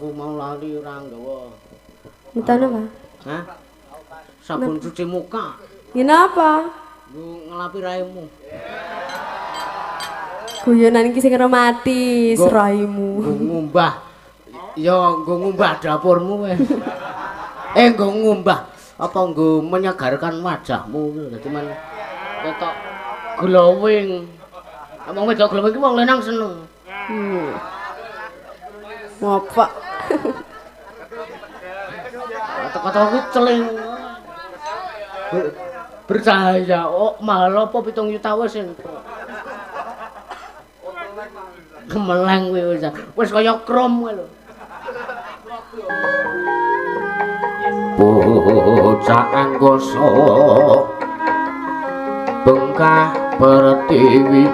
aku mau lali ora nggawa. Ngetan apa? Hah? Sabun cuci muka. Ya napa? Ngelapi raimu. Guyonan iki sing romantis raimu. Nggo ngumbah. Ya nggo ngumbah dapurmu weh. Nggo ngumbah apa nggo menyegarkan wajahmu dadi men ketok glowing. Wong wedok glowing iki wong lanang seneng. Ngopak. Kata-kata kuwi celing. Bercahaya. Oh, mahal apa 7 juta wis entuk. Gemeleng kuwi wis kaya krom kuwi lho. Bocah anggoso bengkah pertiwi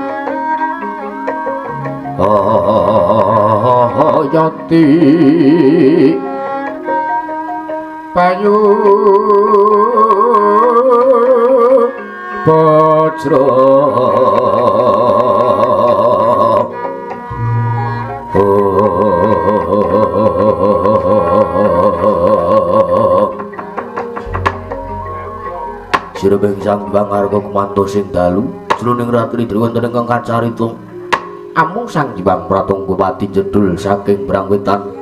yati payu bajra Sirabeng sang bangarga kemanto sing dalu jroning ratri wonten ingkang kacarita amung sang Hyang Pratangga jedul saking Brangwetan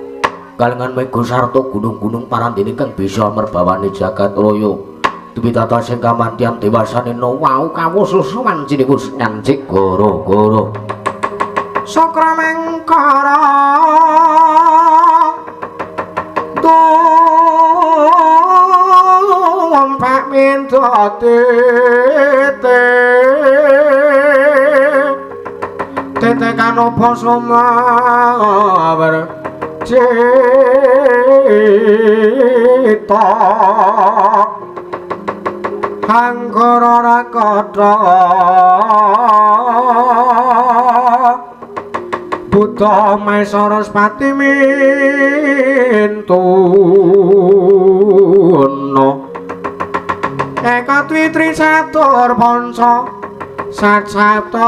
kalengan mega sarta gunung-gunung parandene kang bisa merbawani jagat raya dumitata sing kamantyan dewasane wau kawususuman cinikus nyancik gara-gara sakramengkara Pak minta tete kanopo sumawar cita anggara rakata Buddha Maesaraswati mintuno Eka Twitri Satur Panca Satsapta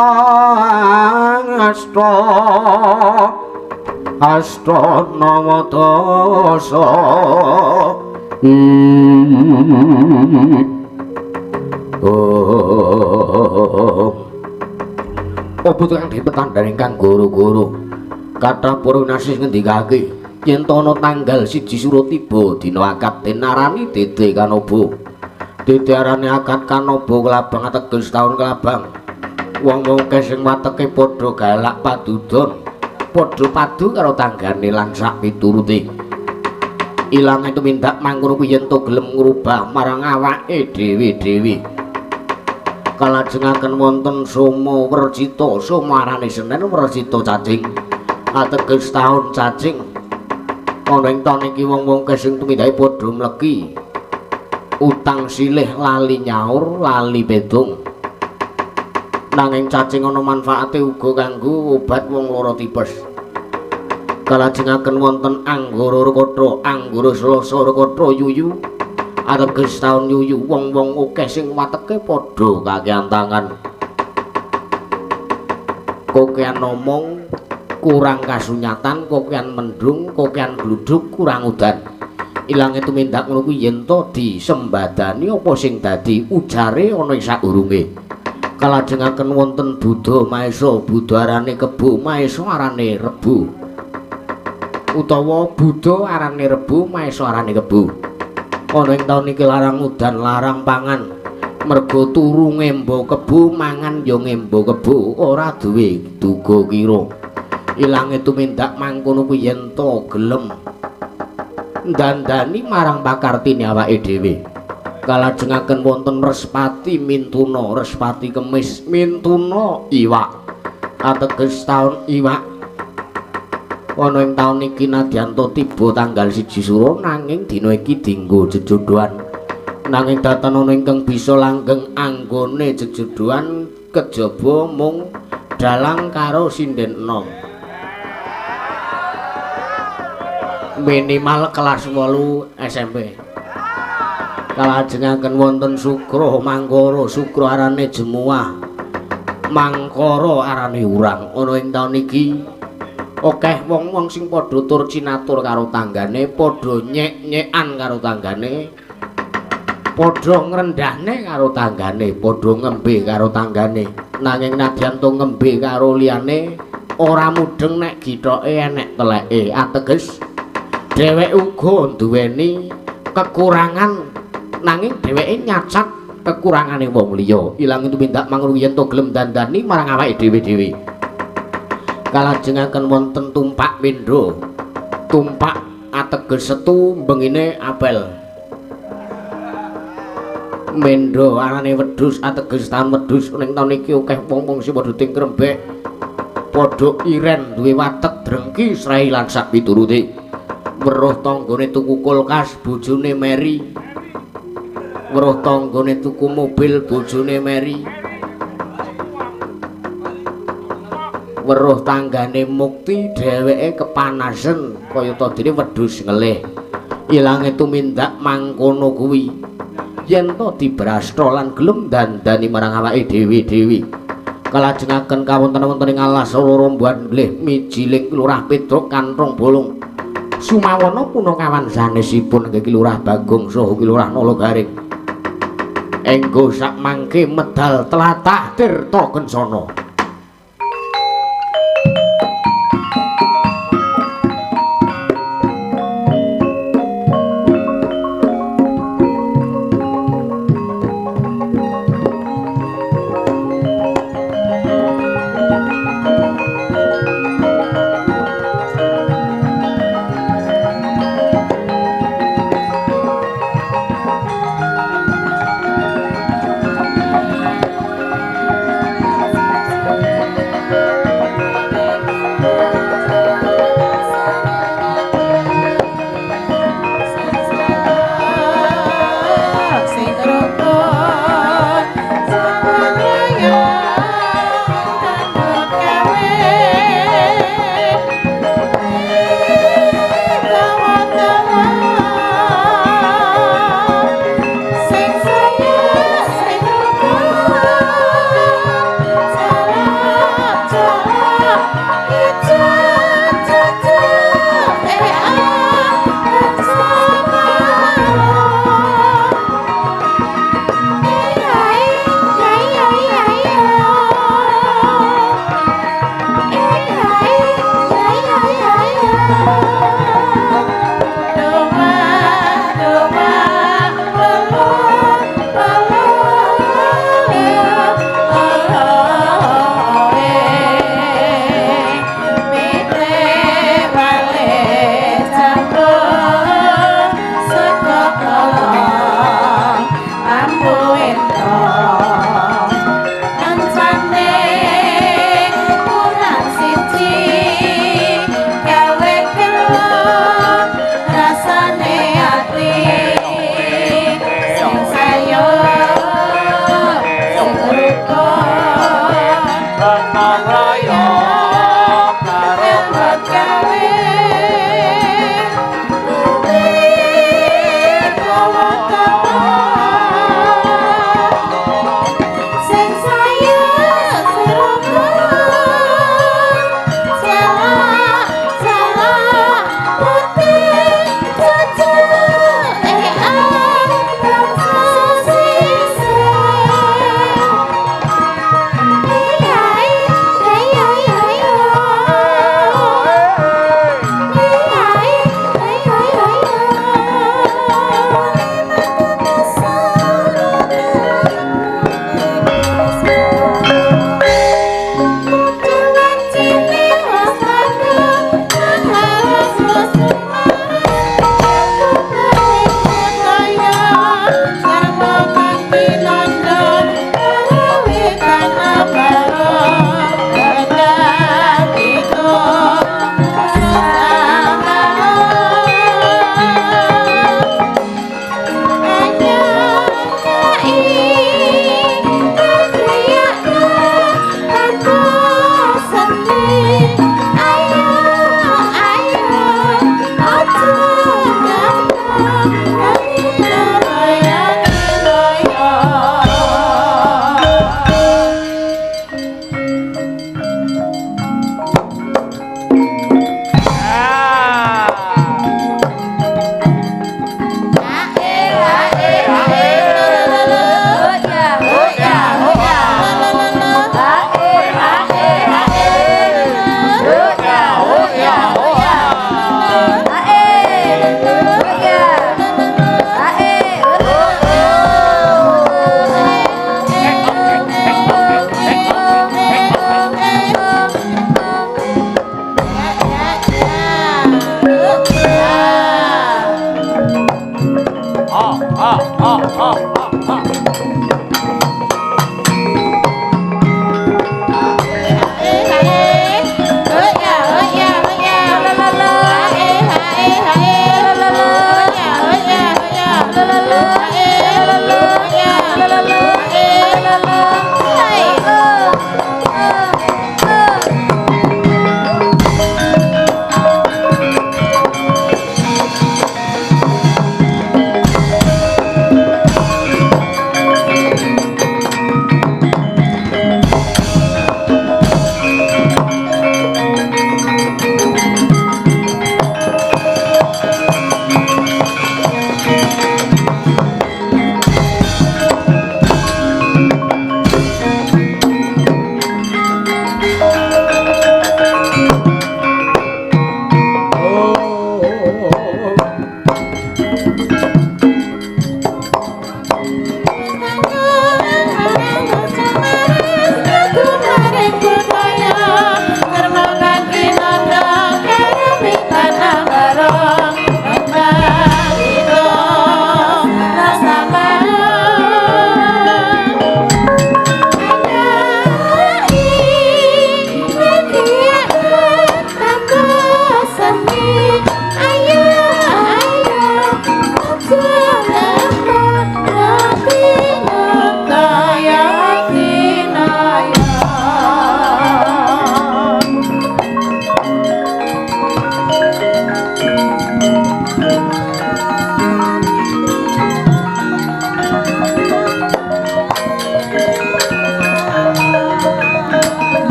Asta Nawadasa Apa kang dipetandhaning kang guru-guru kathah para nasis ngendikake yen ana tanggal 1 Sura tiba dina akad tenarani Dede Kanoba Dede arane akad Kanoba kelabang ateges taun kelabang wong-wong sing wateke padha galak padudon padha padu karo tanggane lan sak piturute ilange tumindak mangkono kuwi yen to gelem ngrubah marang awake dhewe-dhewe kalajengaken wonten Soma Wercita Somarane Senen Wercita cacing ateges taun cacing ana ing taun iki wong-wong sing tumindake padha mleki utang silih lali nyaur lali pedung nanging cacing ana manfaate uga kanggo obat wong lara tipes kalajengaken wonten Anggara Rekata Anggara Selasa Rekata yuyu ateges taun yuyu wong-wong akeh sing wateke padha kakehan tangan kokean omong kurang kasunyatan kokean mendung kokean gluduk kurang udan ilange tumindak ngono kuwi yen to disembadani apa sing dadi ujare ana ing sadurunge kalajengaken wonten Buddha Maesa Buddha arane kebo Maesa arane rebu utawa Buddha arane rebu Maesa arane kebo ana ing taun iki larang udan larang pangan mergo turu ngembo kebo mangan ya ngembo kebo ora duwe duga kira ilange tumindak mangkono kuwi yen to gelem dandani marang pakartine awake dhewe kalajengaken wonten Respati Mintuna Respati Kemis Mintuna iwak ateges taun iwak ana ing taun iki nadyanto tiba tanggal 1 Sura nanging dina iki dienggo jejodhoan nanging datan ana ingkang bisa langgeng anggone jejodhoan kejaba mung dalang karo sinden enom minimal kelas 8 SMP kalajengaken wonten Sukra Mangkara Sukra arane jemuah Mangkara arane urang ana ing taun iki Akeh wong-wong sing padha tur cinatur karo tanggane, padha nyek-nyekan karo tanggane, padha ngrendahne karo tanggane, padha ngembe karo tanggane. Nanging nadyan to ngembe karo liyane ora mudeng nek githoke enek teleke. Ateges dheweke uga duweni kekurangan nanging dheweke nyacat kekurangane wong liya. Ilang tumindak mangru yen to gelem dandani marang awake dhewe-dhewe. Kalajengaken wonten tumpak Mendra. Tumpak ateges setu bengine apel. Mendra arane wedhus ateges taun wedhus ning taun iki akeh wong-wong sing padha ting krembek. Padha iren duwe watek drengki srai lan sak piturute. Weruh tanggane tuku kulkas bojone Meri. Weruh tanggane tuku mobil bojone Meri. Weruh tanggane Mukti dheweke kepanasen kayata dene wedhus ngelih. Ilange tumindak mangkono kuwi yen to dibrasta lan gelem dandani marang awake dhewe-dhewe. Kalajengaken kawonten-wonten ing alas Romboan nglih mijiling Lurah Petruk Kanthong Bolong. Sumawana punakawan sanesipun nggih Lurah Bagong saha Lurah Nalagaring. Enggo sak mangke medal tlatah Tirta Kencana.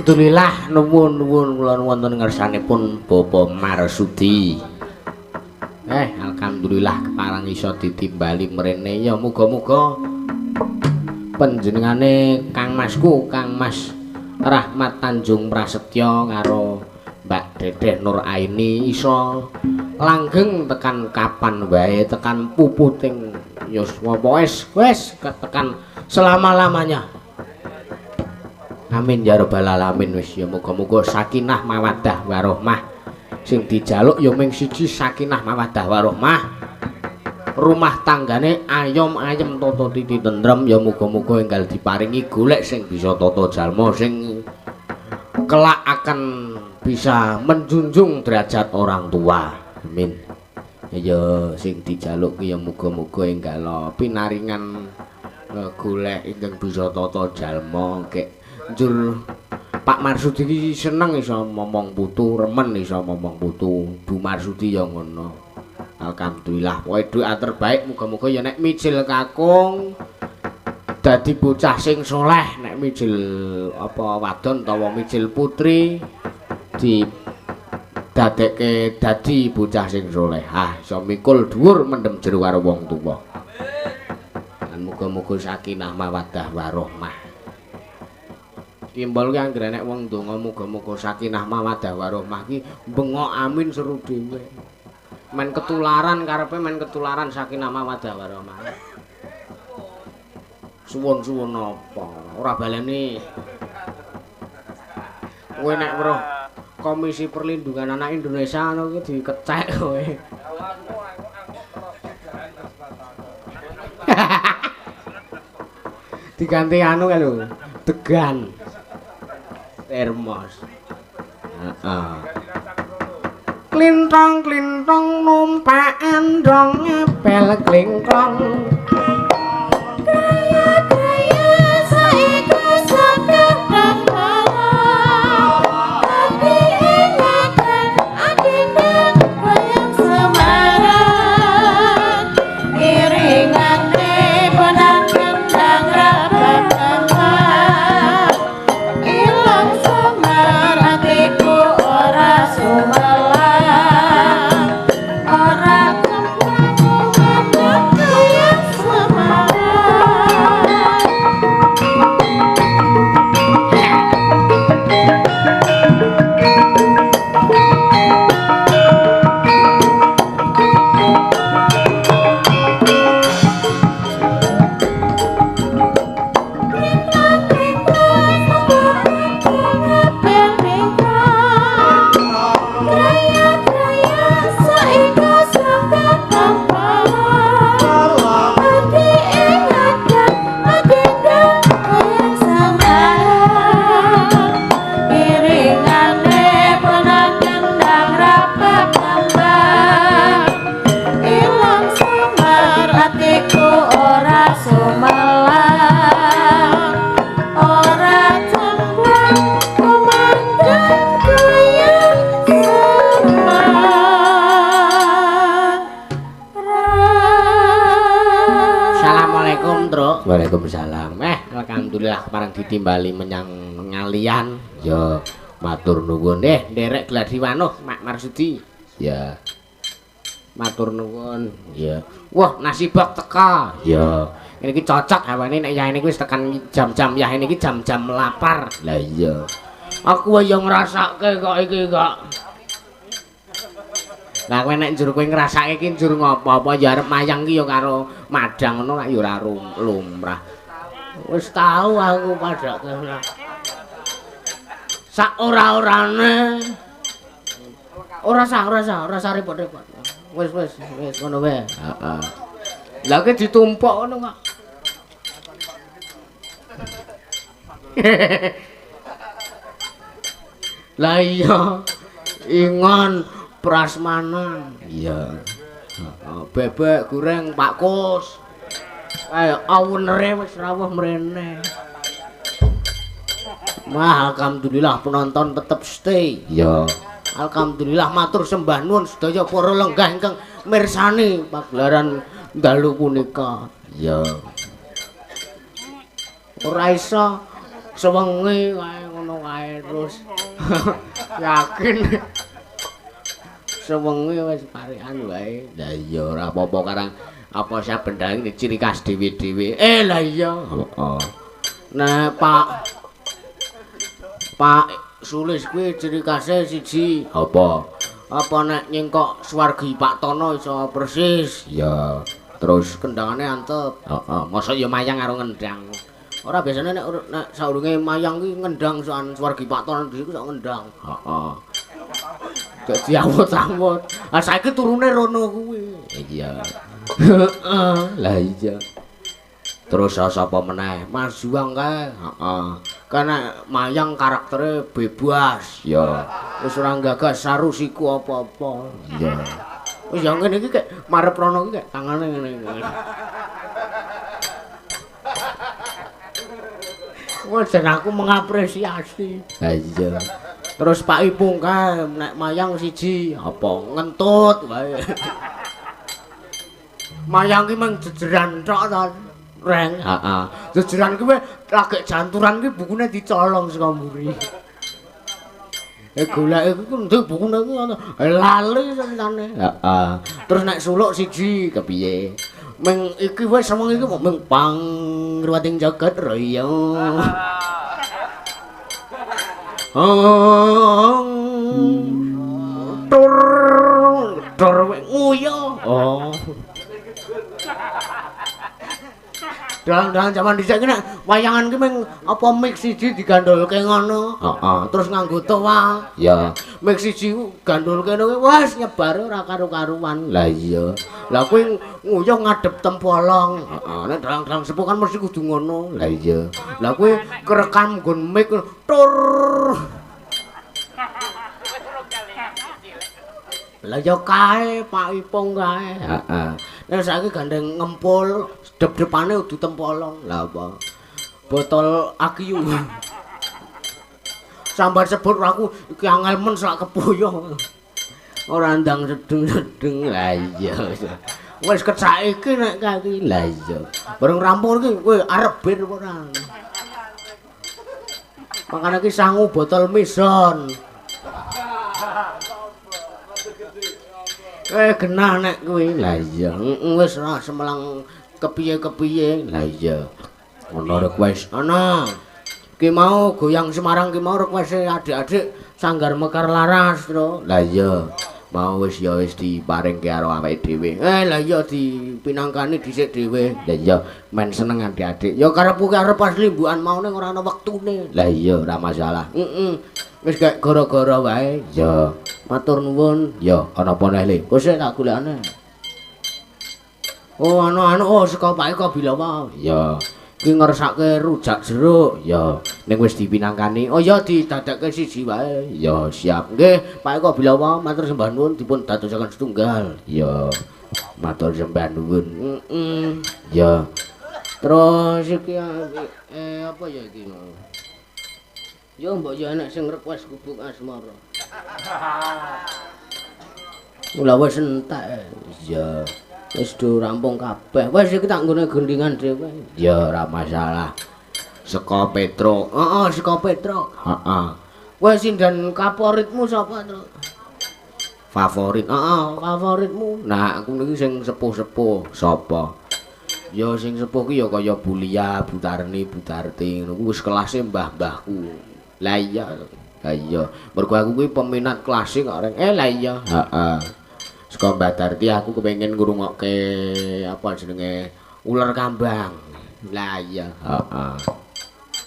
Alhamdulillah nuwun kula wonten ngersanipun Bapak Marsudi. Alhamdulillah keparang iso ditimbali mrene ya muga-muga panjenengane Kang Masku, Kang Mas Rahmat Tanjung Prasetyo karo Mbak Dedeh Nur Aini iso langgeng tekan kapan wae, tekan puputing yuswa wis tekan selama-lamanya. Amin ya rabbal alamin. Wis ya muga-muga sakinah mawaddah warahmah sing dijaluk ya mung siji, sakinah mawaddah warahmah. Rumah tanggane ayom ayem tata titi tentrem ya muga-muga enggal diparingi golek sing bisa tata jalma sing kelak akan bisa menjunjung derajat orang tua. Amin. Ya sing dijaluk ya muga-muga enggal pinaringan golek ingkang bisa tata jalma kek njur Pak Marsudi iki seneng iso momong putu, remen iso momong putu. Bu Marsudi ya ngono. Alhamdulillah pokoke doa terbaik muga-muga ya nek mijil kakung dadi bocah sing soleh, nek mijil apa wadon utawa mijil putri di dadekke dadi bocah sing solehah, iso mikul dhuwur mendem jero karo wong tuwa. Lan muga-muga sakinah mawaddah warahmah. Timbal ki anggere nek wong donga muga-muga sakinah mawaddah warahmah ki bengok amin seru dhewe. Men ketularan karepe men ketularan sakinah mawaddah warahmah. Suwun-suwun apa? Ora baleni. Kowe nek weruh Komisi Perlindungan Anak Indonesia ngono ki dikecek kowe. Diganti anu kan lho, degan. Termos. Heeh. Klintong-klintong numpak andong ngepel klingklong. Gaya-gaya saiki saketeng tapi ingatkan adine goyang semaran iringane benang kendang rapat ilang semar atiku ora sumelang ora kembang Assalamualaikum, Truk. Waalaikumsalam. Alhamdulillah parang ditimbali menyang ngalian. Ya, matur nuwun. Nderek gladi wanuh, Mak Marsudi. Ya. Matur nuwun. Ya. Wah, nasi bak teka. Ya. Ini iki cocok hawane nek yaene iki wis tekan jam-jam ya ini iki jam-jam lapar. Lah iya. Aku ya ngrasake kok iki kok. Lah kowe nek njur kowe ngrasake iki njur ngopo apa ya arep mayang ki ya karo madang ngono lak ya ora lumrah. Wis tau aku padake. Sak ora-orane. Ora sah repot-repot. Wis ngono wae. Heeh. Lah ki ditumpuk ngono kok. Lah iya. Ingon prasmanan. Iya. Bebek goreng Pak Kus. Ayo awunere wis rawuh mrene. Wah, alhamdulillah penonton tetep stay. Iya. Alhamdulillah matur sembah nuwun sedaya para lenggah ingkang mirsani pagelaran dalu punika. Iya. Ora iso sewengi kae ngono kae terus. Yakin. Sewengi wis parikan wae. Lah iya ora apa-apa karang apa saben dal iki ciri khas dhewe-dhewe. Lah iya. Heeh. Nah, Pak Sulis kuwi ciri khase siji. Apa? Apa nek nyengkok swargi Pak Tono iso persis. Ya. Terus kendangane antep. Heeh. Mosok ya mayang karo ngendang. Ora biasane nek saurunge mayang kuwi ngendang soan swargi Pak Tono dhewe iso ngendang. Heeh. Gak diawut-awut. Ah saiki turune rono kuwi. Iya. Heeh. Lah iya. Terus sapa meneh? Mas Juang kae. Heeh. Karena mayang karaktere bebas. Ya. Wis ora gagas sarusiku apa-apa. Iya. Wis ya ngene iki kek marep rono iki kek tangane ngene. Wes aku mengapresiasi. Ha iya. Terus Pak Ipung kae nek mayang siji apa ngentut wae. Mayang ki mung jejeran tok to. Reng, heeh. Jejeran kuwi lagek janturan ki bukune dicolong saka mburi. Goleke ku ndek bukune ku ana. Lali sentane. Heeh. Terus nek suluk siji kepiye? Ming iki wis sewengi iki mung pang ruwating jagat raya. Tur nguyu. Oh. Dalang-dalang jaman dhisik ki nek wayangan ki mung apa mix siji digandholke ngono. Heeh, terus nganggo toa. Ya, mix siji gandholke ngono wis nyebar ora karo-karuan. Lah iya. Lah kuwi nguyuh ngadep tempolong. Heeh, nek dalang-dalang sepuh kan mesti kudu ngono. Lah iya. Lah kuwi kerekam nggon mic tur. Lah ya kae Pak Ipung kae. Heeh. Nek saiki gandeng ngempul dep-depane udu tempolong. Lah apa? Botol Akiu. Sambar sebut aku iki angel men sak kepoyo. Ora ndang sedeng-sedeng. Lah iya. Wis kecake iki nek kaki. Lah iya. Bareng rampung iki kowe arep bir apa ora? Makane iki sangu botol Mison. Genah nek kuwi. Lah iya, wis ora semelang kepiye-kepiye. Lah iya. Ana request. Ana. Ki mau goyang Semarang ki mau request adik-adik Sanggar Mekar Laras, Tru. Lah iya. Mau wis ya wis diparingke karo awake dhewe. Lah iya dipinangkani dhisik dhewe. Lah iya men seneng adik-adik. Ya karepku arep pas limbukan mau ning ora ana wektune. Lah iya ora masalah. Wis gak gara-gara wae. Ya. Matur nuwun. Ya, ana apa neh, Le? Kok tak golekane. Oh, anu saka Pak Eko Bilawa. Ya. Ki ngersake rujak jeruk. Ya. Ning wis dipinangkani. Oh ya didadekke siji wae. Ya, siap. Nggih, Pak Eko Bilawa matur sembah nuwun dipun dadosaken setunggal. Ya. Matur sembah nuwun. Ya. Terus iki apa ya iki? Yo mbok yo enek sing request gubuk asmara. Mula wis entek. Iya. Wis do rampung kabeh. Wis iki tak nggone gendingan dhewe. Ya ora masalah. Saka Petro. Heeh, saka Petro. Heeh. Wis sindan favoritmu sapa, Tru? Favorit. Heeh, favoritmu. Nah, aku niki sing sepuh-sepuh. Sapa? Ya sing sepuh ki ya kaya Bulia, Butarni, Budarti ngono ku wis kelase mbah-mbahku. Lah iya. Ha iya. Mergo aku kuwi peminat klasik kok reng. Lah iya. Heeh. Saka Mbah Darti aku kepengin ngrungokke apa jenenge ular kambang. Lah iya. Heeh.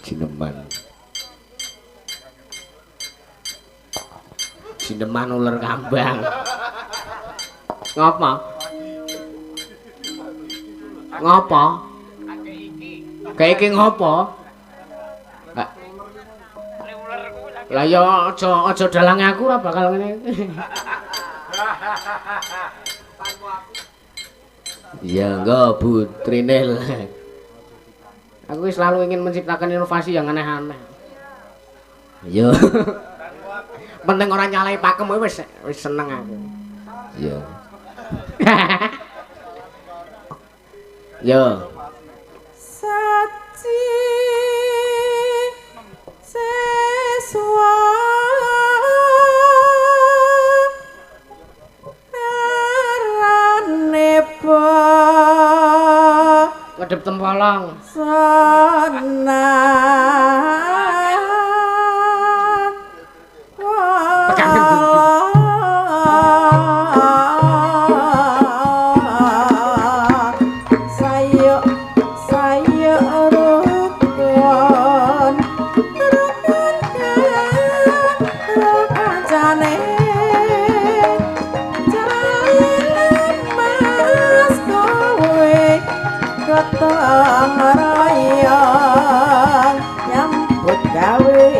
Sineman. Sineman ular kambang. Ngapa? Ngapa? Kayak iki ngopo? Lah ya aja dalange aku ora bakal ngene. Ya enggak Bu Trinil. Aku selalu ingin menciptakan inovasi yang aneh-aneh. Ya. Penting orang nyalai pakem wis seneng aku. Ya. Ya. Saci seswa arane Kedep tempolong. sana sayo sayo rukun kancane jalan mas kowe gotong royong nyambut gawe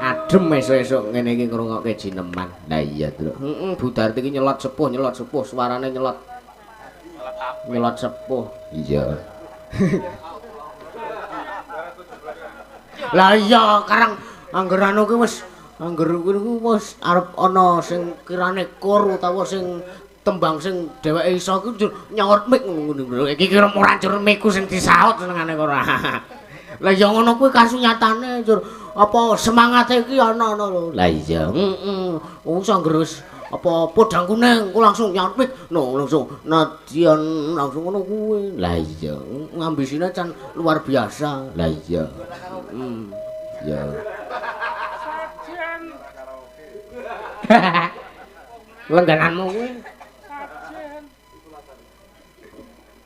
Adem esuk-esuk ngene iki ngrungokke jineman. Lah iya, Tru. Heeh, Budarti iki nyelot sepuh, suarane nyelot. Nyelot sepuh. Iya. Lah iya, karang angger anu ki wis arep ana sing kirane kur utawa sing tembang sing dheweke iso ku nyaut mik ngono. Iki kira ora njur miku sing disaut senengane ora. Lah ya ngono kuwi kasunyatane njur apa semangate iki ana lho. Lah iya, heeh. Wong sanggerus apa podang kuning ku langsung nyampik no langsung nadian langsung ngono kuwi. Lah iya, ngambisine can luar biasa. Lah iya. Ya. Lenggananmu kuwi.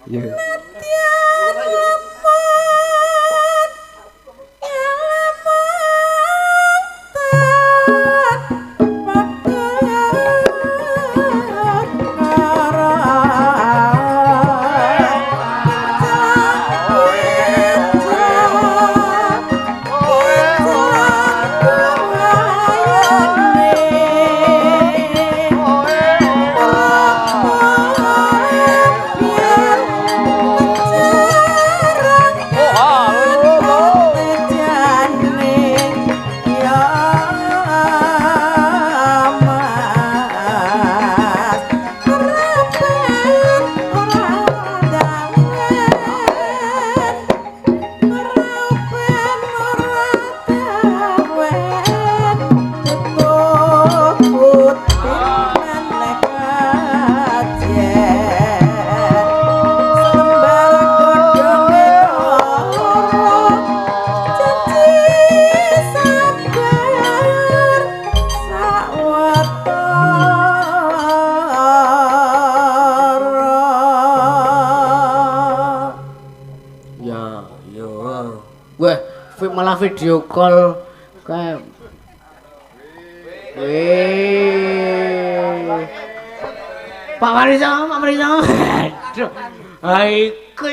Ya. Malah video call kayak Pak Marisa. Aduh. Iku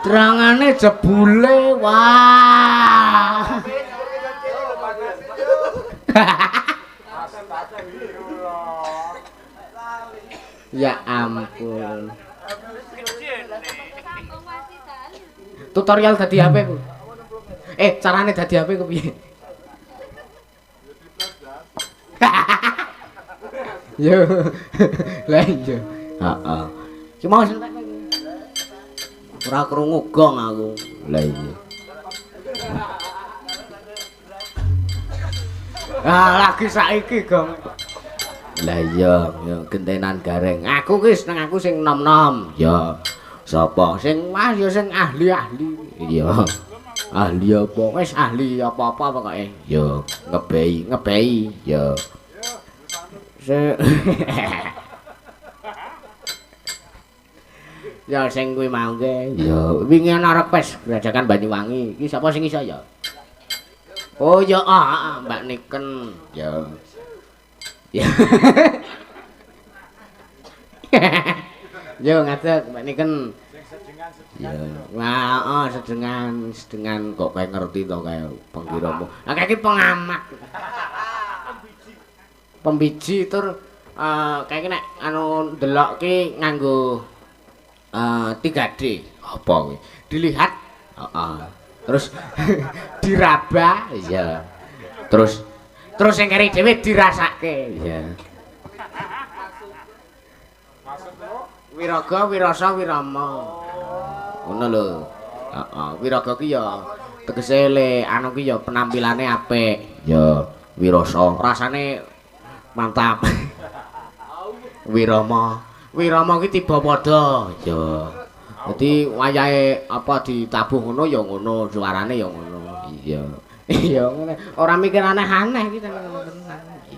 terangane jebule wah. Ya ampun. Tutorial dadi HP ku. Carane dadi HP ku piye? Yo. Lah iya. Heeh. Ki mau sentek kowe. Ora krungu gong aku. Lah iya. Lagi saiki gong. Lah iya, ya gentenan gareng. Aku ki seneng aku sing nom-nom. Ya. Sapa sing Mas ya sing ahli-ahli. Iya. Ahli apa? Wis ahli apa-apa pokoke. Ya, ngebehi. Ya. Ya sing kuwi mangke. Ya, wingi ana request Grajakan Banyuwangi. Iki sapa sing iso ya? Oh ya, Mbak Niken. Ya. Ya. Yo ngadeg Mbak Niken. Ya. Wah, sedengan kok kayak ngerti to kayak pengkiramu. Lah iki pengamat. Pembiji tur kayak nek anu ndelok ki nganggo 3D. Apa kuwi? Dilihat, terus diraba, ya. Terus sing keri dhewe dirasake, ya. Wiraga, wirasa, wirama. Ngono lho. Heeh, wiraga ki ya tegese le anu ki ya penampilane apik, ya. Wirasa, rasane mantap. Wirama ki tiba padha, ya. Dadi wayahe apa ditabuh ngono ya ngono, suarane ya ngono. Iya. Iya ngene. Ora mikir aneh-aneh iki tenan.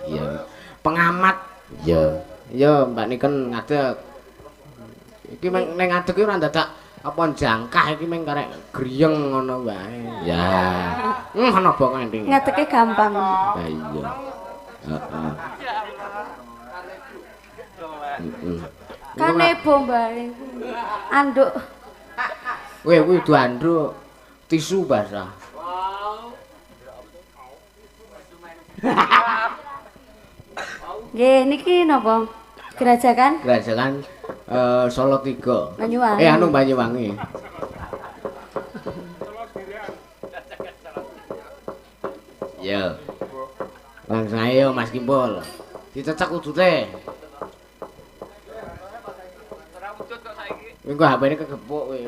Iya. Pengamat. Iya. Iya, Mbak Niken ngadeg. Iki ning ngadeg ki ora dadak apa jangkah iki meng karek griyeng ngono wae. Ya. Ana bok enting. Ngadege gampang. Lah iya. Heeh. Kane bombae. Anduk. Kowe kuwi kudu anduk tisu basah. Nggih, niki napa? Grajakan Solo 3. Banyuwangi. Anu Banyuwangi. Ya. Langsung ayo Mas Kimpul. Dicecek udute. Engko HP-ne kegepuk kowe.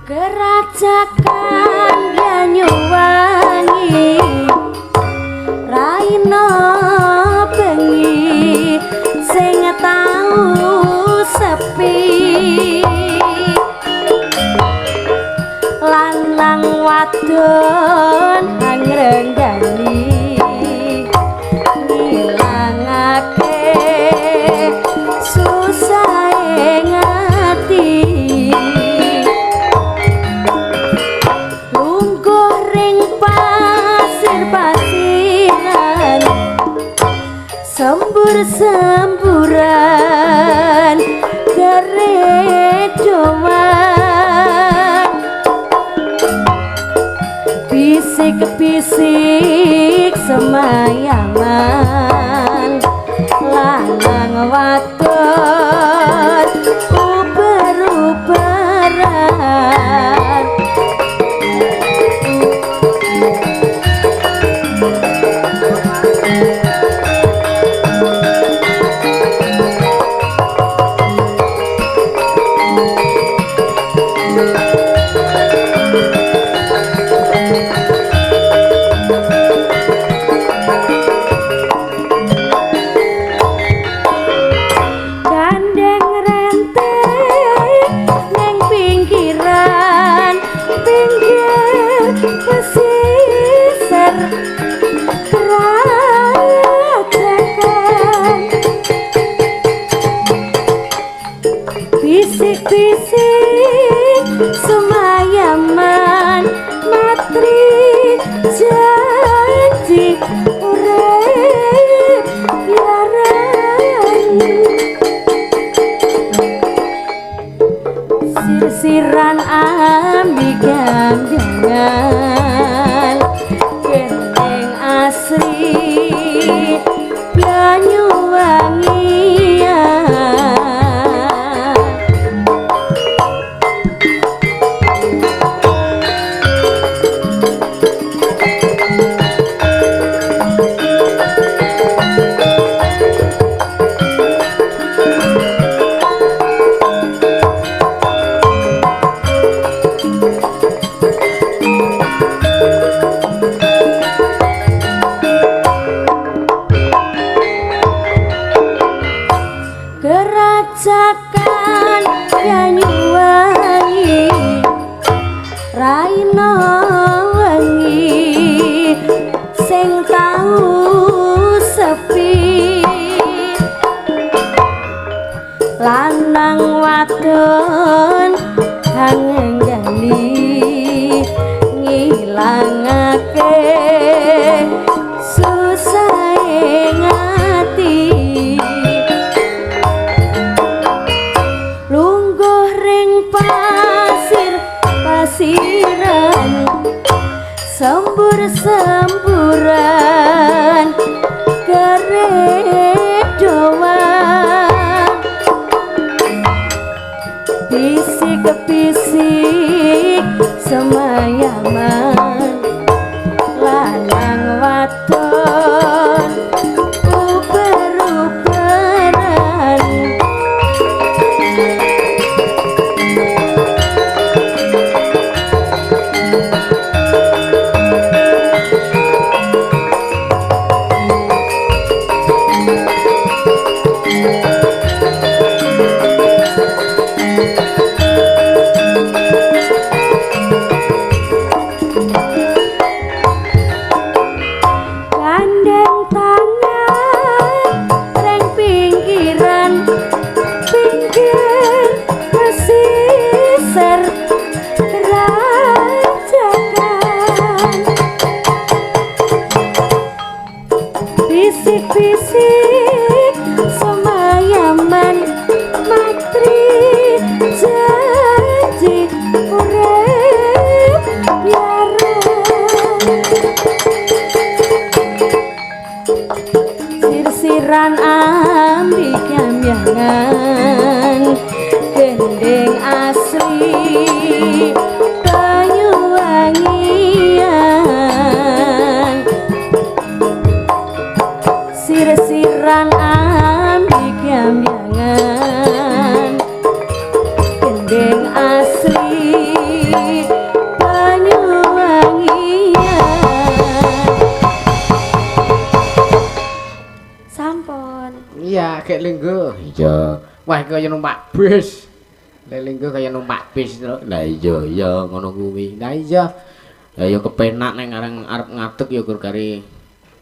Gerajakan Banyuwangi raina bengi sing tau sepi lanang wadon angrenggani ngilangake susahe ngati sembur-semburan gerejoan bisik-bisik semayangan lanang wadon uber-uberan gamjangan kening asri Banyuwangian Kerajakan Banyuwangi Raina wengi sing tau sepi lanang wadon hangenggani ngilangake susahe ngati lungguh ring pasiran sembur-semburan keredoan bisik-bisik semayaman lanang wadon uber-uberan gandeng tangan reng pinggiran pinggir pesisir kerajakan bisik-bisik semayaman matri janji urip biaran sir-siran ambik gamyangan gendeng asli Banyuwangian sir-siran ambik gamyangan gendeng asli Banyuwangian sampun Iya, kayak linggo. Iya. Wah, kaya numpak bis. Lek linggo kaya numpak bis to. Lah iya, ya ngono kuwi. Lah iya. Ya kepenak nek arep ngadeg ya gur kari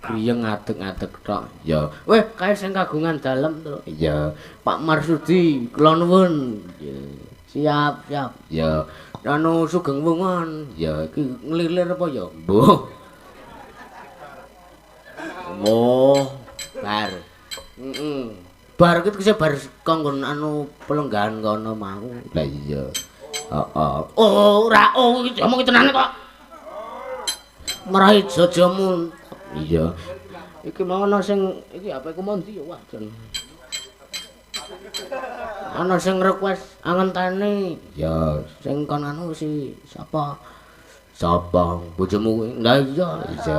griyeng ngadeg-ngadeg tok. Ya. Weh, kae sing kagungan dalem to. Iya. Pak Marsudi, kula nuwun. Ya. Siap, siap. Ya. Anu Sugeng Wungon. Ya, iki ngelilir apa ya? Mbuh. Oh, bar. Bar iki kese bar kanggo anu pelenggahan kono mau. Lah iya. Heeh. Oh, ora iki omong tenan kok. Merahi jajamu. Iya. Iki mau ana sing iki apa iku mondi ya wah jan. Ana sing request angentane. Ya, sing kon anu si sapa? Sapa bojomu kuwi? Lah iya, iya.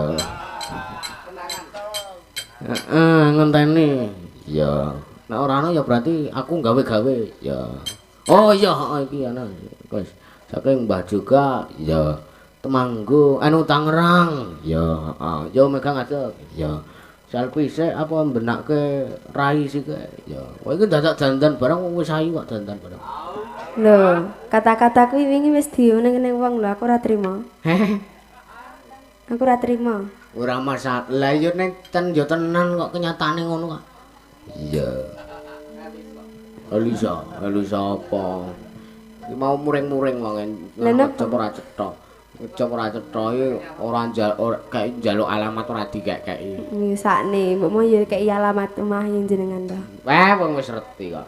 Ngenteni. Ya. Nek ora ana ya berarti aku gawe-gawe. Ya. Oh iya, iki ana. Wis. Saking Mbah juga ya Temanggung, anu Tangerang. Ya, heeh. Ya megang aja. Ya. Salku isih apa mbenakke rai sik. Ya. Kowe iki dadak dandan barang wis ayu kok dandan barang. lho kata-kata kuwi wingi wis diuneng-uneng wong lho aku ora trima aku ora trima ora masalah. Lah yo nek ten yo tenan kok kenyataane ngono kok. Iya. Elisa apa? Iki mau muring-muring wong ngecop ora cetha. Ngecop ora cetha iki ora kayak njaluk alamat ora dikek-keki. Sakne, mbok mau ya kei alamat omah jenengan to. Wah, wong wis reti kok.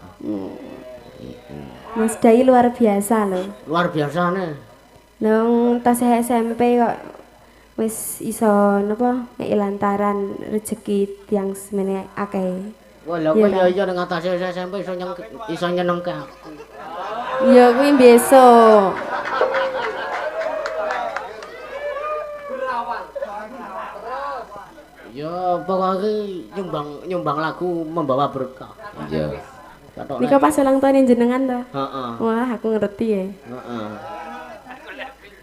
Mas Dai luar biasa lho. Luar biasane. Nang tasih SMP kok wis iso napa ngeki lantaran rezeki tiyang semene akeh. Wah, lha kok ya ning atase SMP iso nyenengke aku. Ya kuwi biasa. Ya pokoknya nyumbang lagu membawa berkah. Iya. Nika pas ulang tahun jenengan to? Heeh. Wah, aku ngerti ya. Heeh.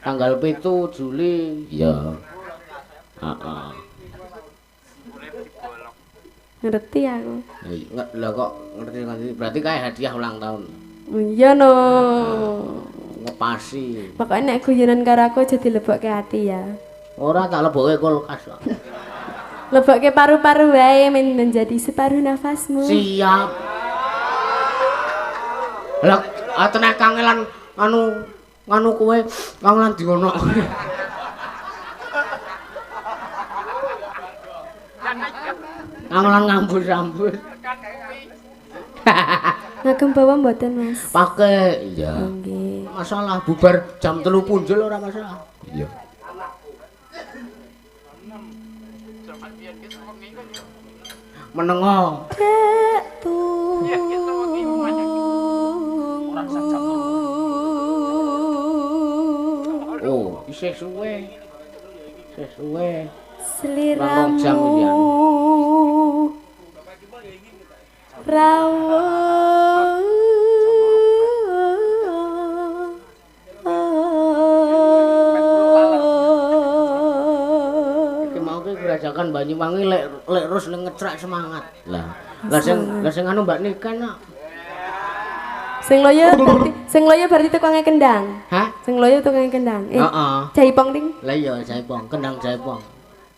Tanggal 7 Juli. Iya. Heeh. Ngerti aku. Lah kok ngerti berarti kayak hadiah ulang tahun. Iya no. Ngepasi. Pokoknya nek guyonan karo aku aja dilebokke ati ya. Ora tak lebokke kulkas kok. Lebokke paru-paru wae menjadi separuh nafasmu. Siap. Lah atene kangelan anu kowe kangelan diono. Kangelan ngambus-ambus. Ngagem bawa mboten, Mas? Pakai, iya. Nggih. Masalah bubar jam 3 punjul ora masalah. Iya. Menengo. Oh, isih suwe. Isih suwe. Sliramu jam iki. Rawuh. Iki mau ki gerajakan Banyuwangi lek terus ngecrak semangat. Lah sing anu Mbak Nika nak. Sing loyo berarti tukange kendang. Hah? Sing loyo tukange kendang. Heeh. Jaipong ding. Lah iya jaipong, kendang jaipong.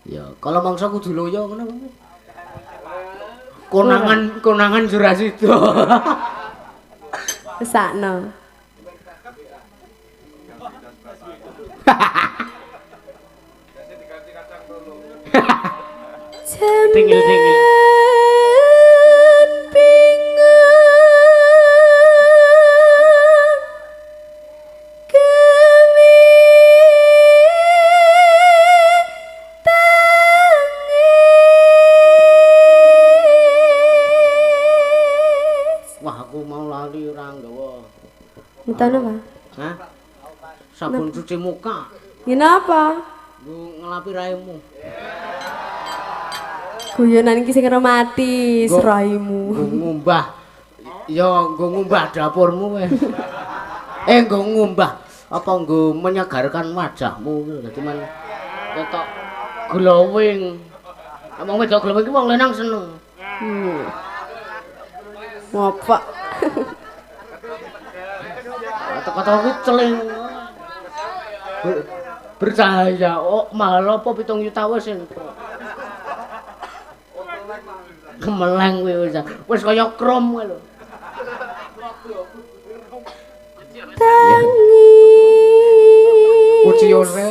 Ya, kalau mangsa kudu loyo ngono. Konangan Jurasido. Sakno. Tingil-tingil. Nonton apa? Hah? Sabun cuci muka. Kenapa? Ngelapi raimu. Guyonan iki sing romantis, raimu. Ngumbah. Ya, nggo ngumbah dapurmu weh. Nggo ngumbah apa nggo menyegarkan wajahmu dadi men ketok glowing. Wong wedok glowing iki wong lanang seneng. Ngopo? Kata-kata kuwi celing. Bercahaya. Oh, mahal apa 7 juta wis entuk. Gemeleng kuwi wis kaya krom kuwi lho. Tangi. Uci ore.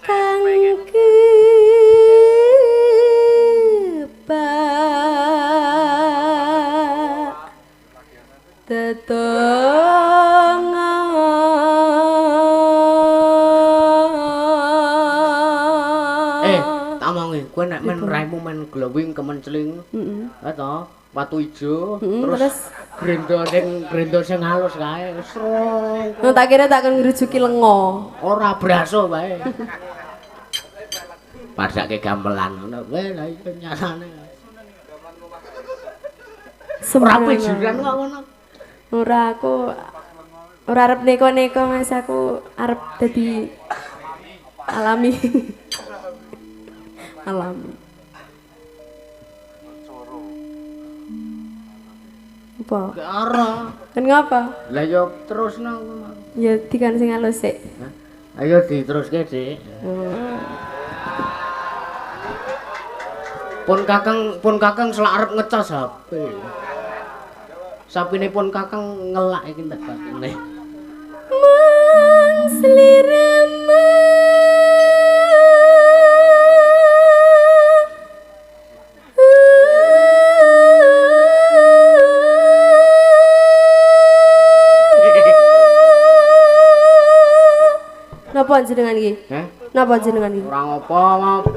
Kang kowe nek men raimu men glowing kemencling. Heeh. To, watu ijo, terus grendo sing halus kae. Nah, tak kira tak akan ngrujuki lengo. Ora braso wae. Padake gamelan ngono wae lha iki nyatane. Ora pijuran kok ngono. Ora aku ora arep neko-neko Mas, aku arep dadi alami. Alami. Apa? Gak ora. Kan ngapa? Lah yo terusno. Ya dikan sing halus sik. Ayo diteruske, Dik. Pun Kakang selak arep ngecas HP. Sapine pun Kakang ngelak iki ndak batine. Mang sliramu Napa jenengan iki? Napa jenengan iki? Ora ngopo-ngopo.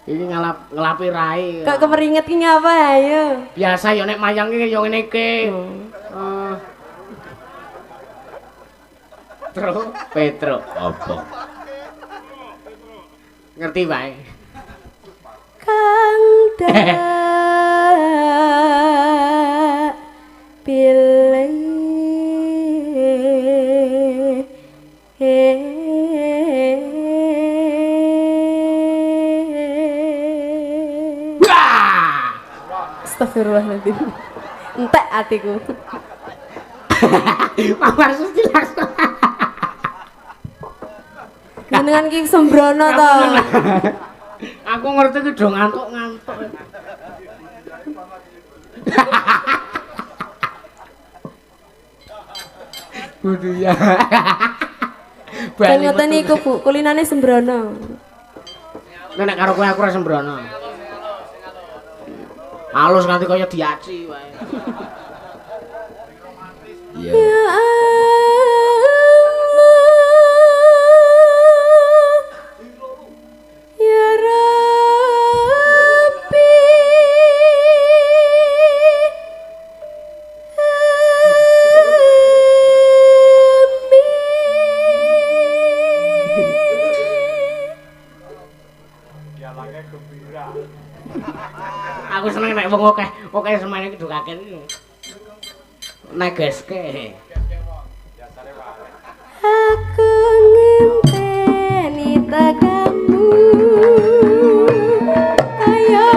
Iki ngelapi rai. Kok kemeringet ki ngapa ayo? Biasa ya nek mayang iki ya ngene iki. Petro apa? Ngerti wae. Kang pilih Astagfirullahaladzim. Entek atiku. Mawar sestilas. Jenengan ki sembrono to. Aku ngerti ki do ngantuk-ngantuk. Kudu ya. Ben ngoten iku Bu, kulinane sembrono. Nek karo kowe aku ora sembrono. Halus nganti kaya diaci wae. Iya. Ya Rabbi Aku seneng nek wong akeh semene iki dukaken. Negeske. aku ngenteni tegamu kaya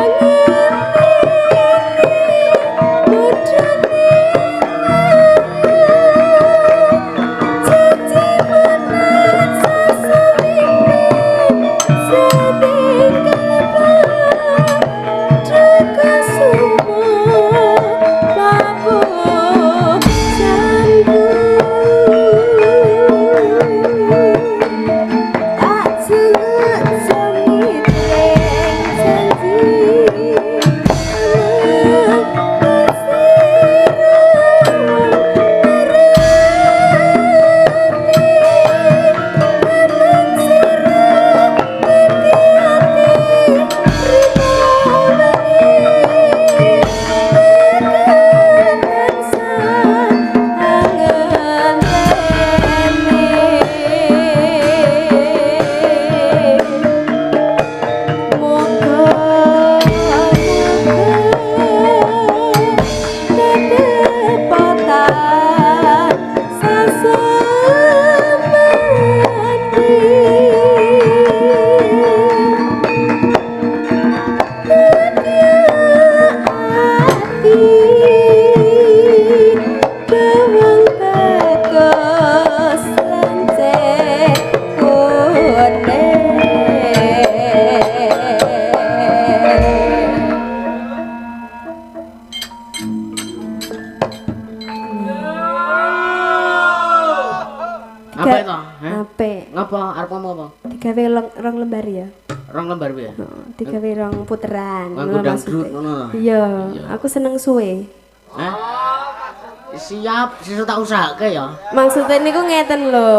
digawe rong lembar ya. Rong lembar ya? Digawe rong puteran. Nganggo dangdut ngono. Iya, aku seneng suwe. Hah? Siap, sesuk tak usahake ya. Maksudnya niku ngeten lho.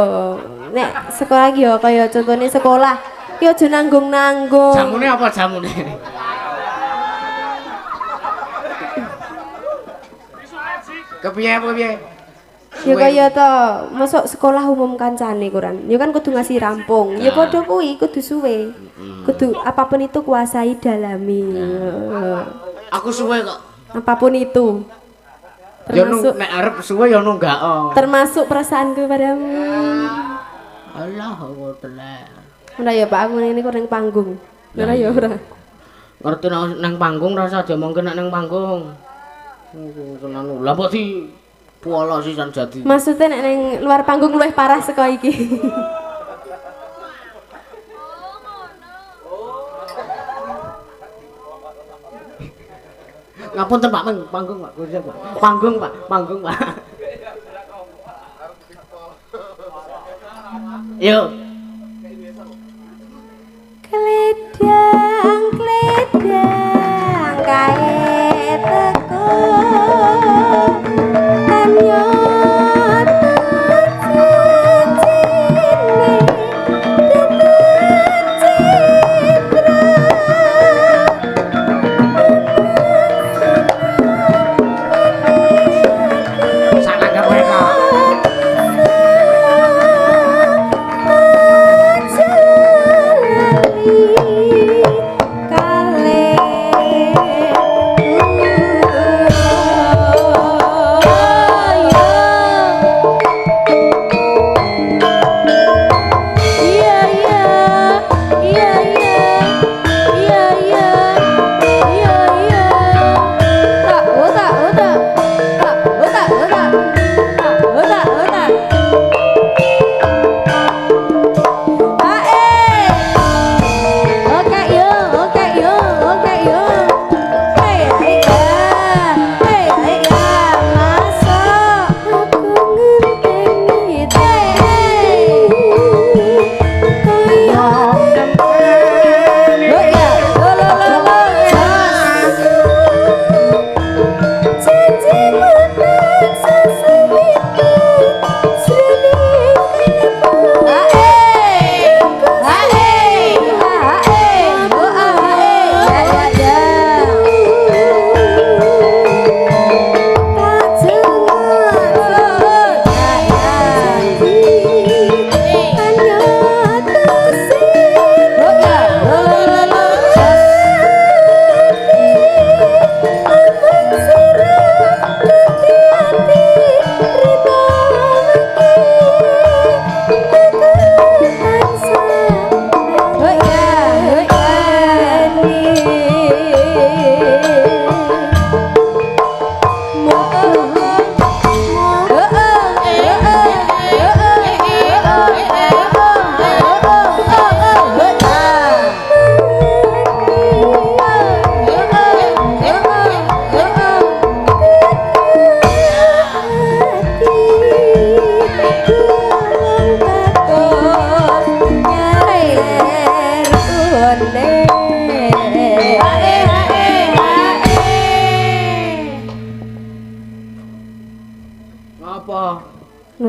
Nek sekolah iki ya kaya contone sekolah, ki aja nanggung-nanggung. Jamune apa jamune? Kepiye apa kepiye? Ya kaya to, masuk sekolah umum kancane kuran. Ya kan kudu ngasih rampung. Ya padha kuwi kudu suwe. Kudu apapun itu kuasai dalami. Aku suwe kok. Apapun itu. Termasuk nek arep suwe ya nunggak. Termasuk perasaanku padamu. Allah Allah. Ora ya Pak, aku ngene kurang panggung. Ora ya ora. Ngerti nang panggung rasa aja mungkin nek nang panggung. Tenan lha kok di pola sisan jadi. Maksudnya nek nang luar panggung luwih parah saka iki. Ngapunten Pak, panggung Pak. Panggung Pak, panggung Pak. Yuk. Kledang kledang kae teko kanyo cincine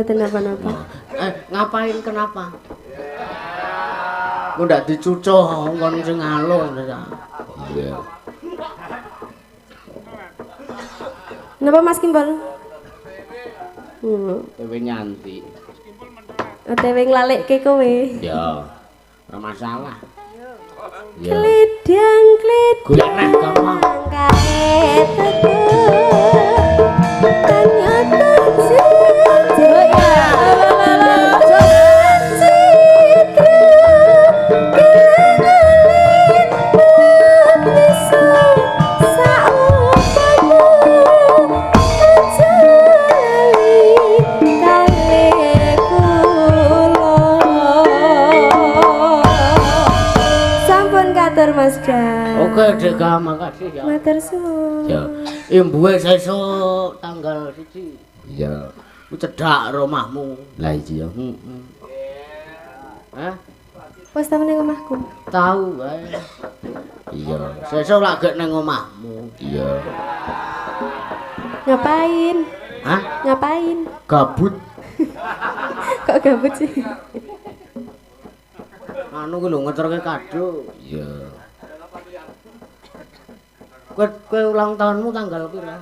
mboten napa-napa. Ngapain kenapa? Kok ndak dicucuh kon sing alon ya. Iya. Napa Mas Kimpul? Dewe nyanti. OTW nglalekke kowe. Ya. Ora masalah. Ya. Klidang Golek neh gampang. kae teku. Ternyata citra ya. Mas Dan. Oke, Deka, makasih ya. Matur suwun. Ya. Imbuhe sesuk tanggal 1. Iya. Ku cedhak rumahmu. Lah iya. Heeh. Hah? Wes ta ning omahku. Tahu wae. Iya, sesuk lak gek ning omahmu. Iya. Ngapain? Hah? Ngapain? Gabut. Kok gabut sih? Anu ku lho ngeterke kado. Iya. Kowe ulang tahunmu tanggal pira?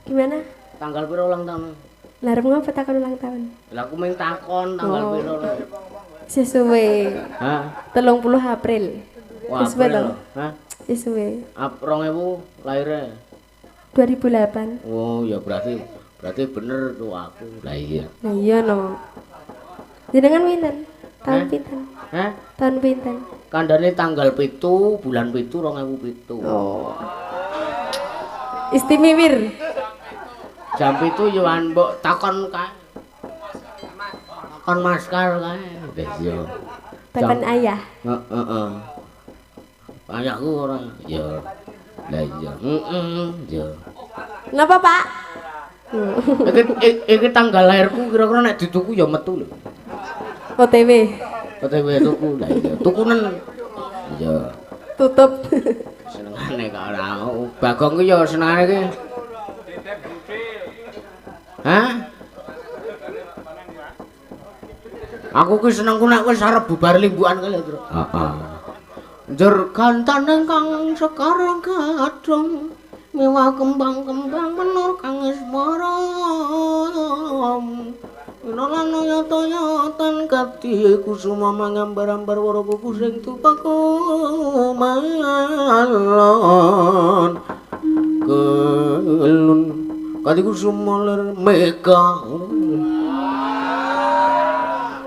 Gimana? Tanggal pira ulang tahunmu? Lah arep ngopo takon ulang tahun? Lah aku mung takon tanggal pira. Sesuwe. Hah? 30 April. Wah, Sesuwe to? hah? Sesuwe. 2000 lahirnya? 2008. Oh, ya berarti bener tuh aku. Lah iya. Nah iya no. Jenengan pinten? Tahun pinten? Hah? Tahun pinten? Kandhane tanggal 7 bulan 7 2007. Oh. Istimewir. Jam 7 yo mbok takon kae. Takon maskar kae. Wis yo. Takon ayah. Heeh. Ayahku ora. Ya. Lah iya. Ya. Napa, Pak? Iki tanggal lahirku kira-kira nek dituku ya metu lho. OTW. OTW tuku. Lah iya, tukunen. Iya. Tutup. Senengane kok ora. Bagong ki ya senengane ki. Hah? Aku ki senengku nek wis arep bubar limbukan kali, Tru. Heeh. Njur gantan ingkang sekarang kadung mewah kembang-kembang menur kang asmara. Inolan nyata-nyatan kati kusuma mangambar-ambar waraku sing tupaku malon kelun kati kusuma ler mega.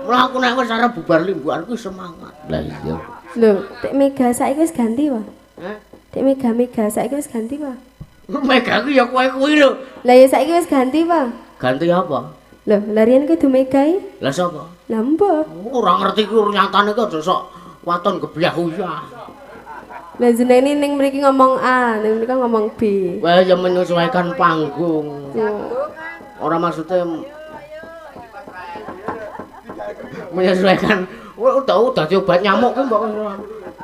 Mula aku nek wis arep bubar limbukan ku semangat. Lah iya. Lho, Tek Mega saiki wis ganti wae. Hah? Tek Mega saiki wis ganti wae. Mega ku ya kowe kuwi lho. Lah ya saiki wis ganti wae. Ganti apa? Loh, larian kudu Mega iki. Lah sapa? Lah mbok. Ora ngerti ku nyatane kok aja sok waton gebyah uyah. Lah jenenge ning mriki ngomong A, ning mriki ngomong B. Kowe ya menyesuaikan panggung. Ora maksudnya menyesuaikan. Udah dadi obat nyamuk ku mbok.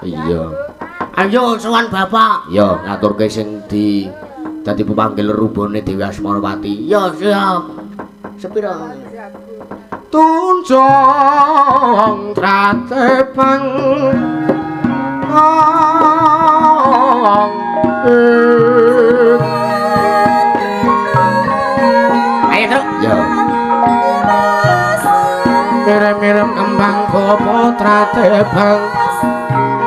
Iya. Ayo sowan Bapak. Ya ngaturke sing di dadi pepanggil rubone Dewi Asmarawati. Ya siap. Sepira? Tunjong tratepang ayo Truk. Ya. Mirem-mirem kembang popo tratepang.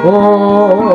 Oh